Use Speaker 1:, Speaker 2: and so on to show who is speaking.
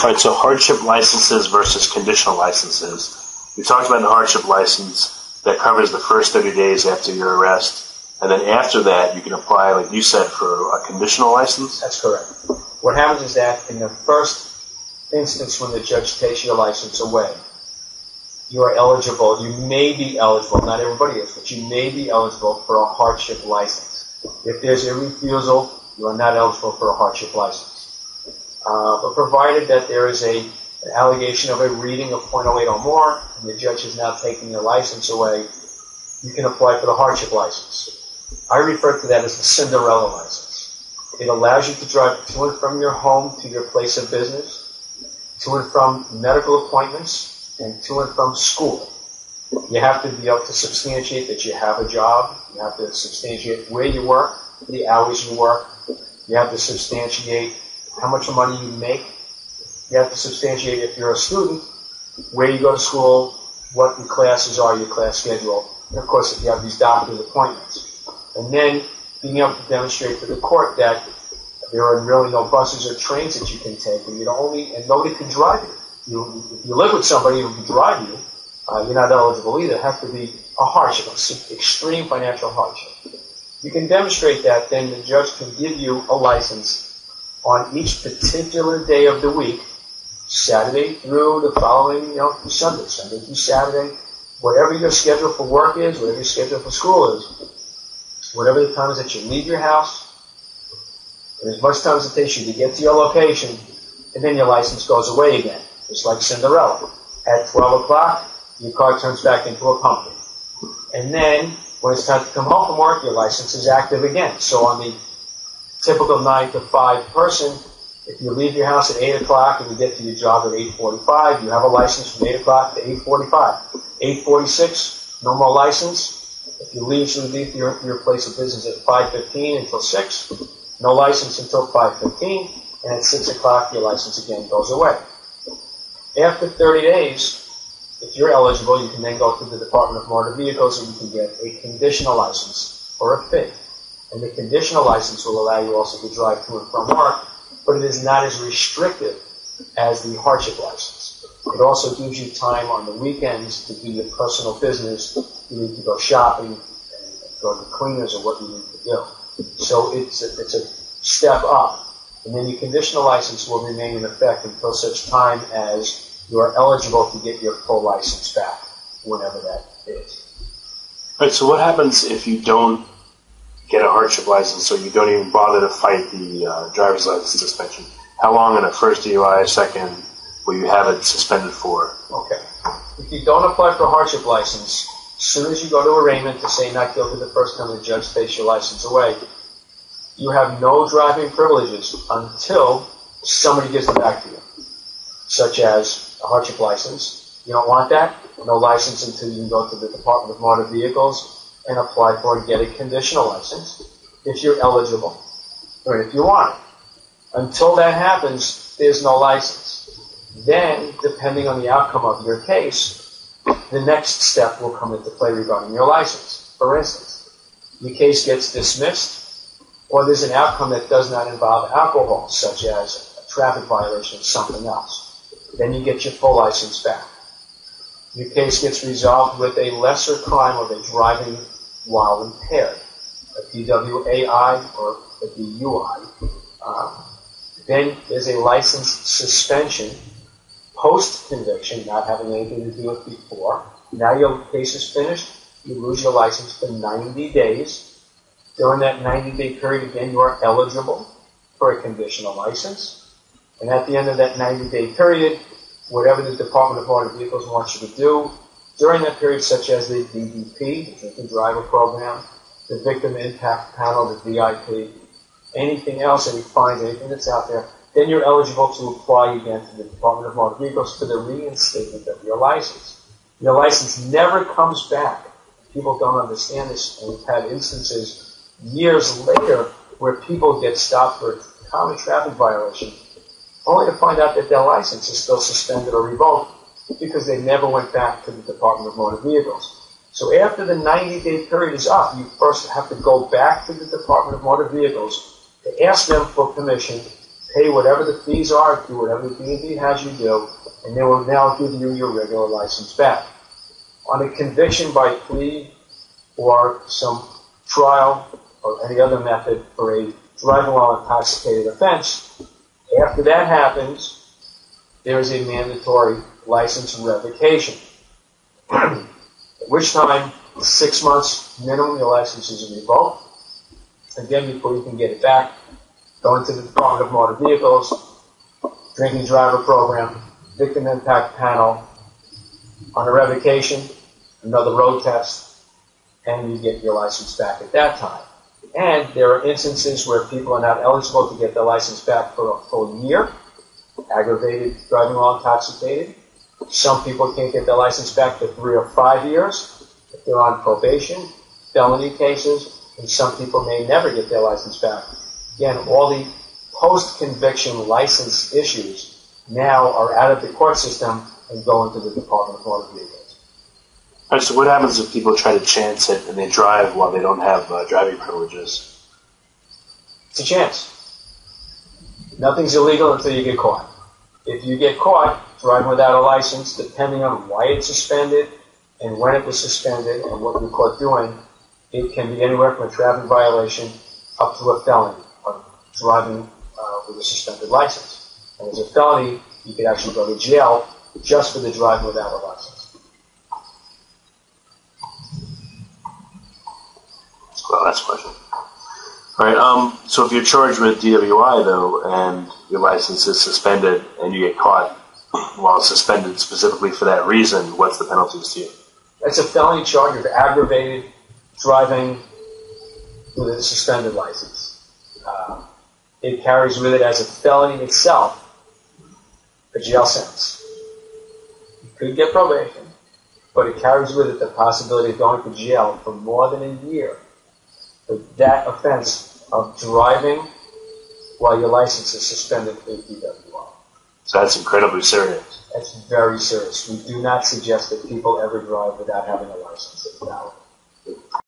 Speaker 1: All right, so hardship licenses versus conditional licenses. We talked about the hardship license that covers the first 30 days after your arrest, and then after that you can apply, like you said, for a conditional license?
Speaker 2: That's correct. What happens is that in the first instance when the judge takes your license away, you are eligible, you may be eligible, not everybody is, but you may be eligible for a hardship license. If there's a refusal, you are not eligible for a hardship license. But provided that there is an allegation of a reading of .08 or more, and the judge is now taking your license away, you can apply for the hardship license. I refer to that as the Cinderella license. It allows you to drive to and from your home to your place of business, to and from medical appointments, and to and from school. You have to be able to substantiate that you have a job. You have to substantiate where you work, the hours you work. You have to substantiate how much money you make. You have to substantiate, if you're a student, where you go to school, what your classes are, your class schedule, and of course if you have these doctor's appointments. And then being able to demonstrate to the court that there are really no buses or trains that you can take, and nobody can drive you. If you live with somebody who can drive you, you're not eligible either. It has to be a hardship, extreme financial hardship. You can demonstrate that, then the judge can give you a license on each particular day of the week, Saturday through the following, through Sunday through Saturday, whatever your schedule for work is, whatever your schedule for school is, whatever the time is that you leave your house, and as much time as it takes you to get to your location, and then your license goes away again, just like Cinderella. At 12 o'clock, your car turns back into a pumpkin. And then, when it's time to come home from work, your license is active again. So on the typical 9 to 5 person, if you leave your house at 8 o'clock and you get to your job at 8:45, you have a license from 8 o'clock to 8:45. 8:46, no more license. If you leave your place of business at 5:15 until 6, no license until 5:15, and at 6 o'clock your license again goes away. After 30 days, if you're eligible, you can then go to the Department of Motor Vehicles and you can get a conditional license for a fee. And the conditional license will allow you also to drive to and from work, but it is not as restrictive as the hardship license. It also gives you time on the weekends to do your personal business. You need to go shopping and go to cleaners or what you need to do. So it's a step up. And then your conditional license will remain in effect until such time as you are eligible to get your full license back, whenever that is.
Speaker 1: All right, so what happens if you don't get a hardship license, or you don't even bother to fight the driver's license suspension? How long in a first DUI, second, will you have it suspended for?
Speaker 2: Okay. If you don't apply for a hardship license, as soon as you go to arraignment to say not guilty the first time the judge takes your license away, you have no driving privileges until somebody gives them back to you, such as a hardship license. You don't want that? No license until you can go to the Department of Motor Vehicles and apply for and get a conditional license if you're eligible, or if you want it. Until that happens, there's no license. Then, depending on the outcome of your case, the next step will come into play regarding your license. For instance, your case gets dismissed, or there's an outcome that does not involve alcohol, such as a traffic violation or something else. Then you get your full license back. Your case gets resolved with a lesser crime of a driving while impaired, a DWAI or a DUI. Then there's a license suspension post-conviction, not having anything to do with before. Now your case is finished. You lose your license for 90 days. During that 90-day period, again, you are eligible for a conditional license. And at the end of that 90-day period, whatever the Department of Motor Vehicles wants you to do during that period, such as the DDP, the Drink and Driver Program, the Victim Impact Panel, the VIP, anything else, any fines, anything that's out there, then you're eligible to apply again to the Department of Motor Vehicles for the reinstatement of your license. Your license never comes back. People don't understand this, and we've had instances years later where people get stopped for a common traffic violation, only to find out that their license is still suspended or revoked because they never went back to the Department of Motor Vehicles. So after the 90-day period is up, you first have to go back to the Department of Motor Vehicles to ask them for permission, pay whatever the fees are, do whatever the DMV has you do, and they will now give you your regular license back. On a conviction by plea or some trial or any other method for a driving while intoxicated offense, after that happens, there is a mandatory license revocation. At which time, 6 months minimum, your license is revoked. Again, before you can get it back, go into the Department of Motor Vehicles, drinking driver program, victim impact panel, on a revocation, another road test, and you get your license back at that time. And there are instances where people are not eligible to get their license back for a full year, aggravated driving while intoxicated. Some people can't get their license back for 3 or 5 years if they're on probation, felony cases, and some people may never get their license back. Again, all the post-conviction license issues now are out of the court system and go into the Department of Motor Vehicles.
Speaker 1: All right, so what happens if people try to chance it and they drive while they don't have driving privileges?
Speaker 2: It's a chance. Nothing's illegal until you get caught. If you get caught driving without a license, depending on why it's suspended and when it was suspended and what you're caught doing, it can be anywhere from a traffic violation up to a felony of driving with a suspended license. And as a felony, you could actually go to jail just for the driving without a license.
Speaker 1: Well, that's a question. All right, so if you're charged with DWI, though, and your license is suspended and you get caught while suspended specifically for that reason, what's the penalties to you?
Speaker 2: That's a felony charge of aggravated driving with a suspended license. It carries with it as a felony itself a jail sentence. You could get probation, but it carries with it the possibility of going to jail for more than a year for that offense of driving while your license is suspended for DWI.
Speaker 1: So that's incredibly serious.
Speaker 2: That's very serious. We do not suggest that people ever drive without having a license. It's valid.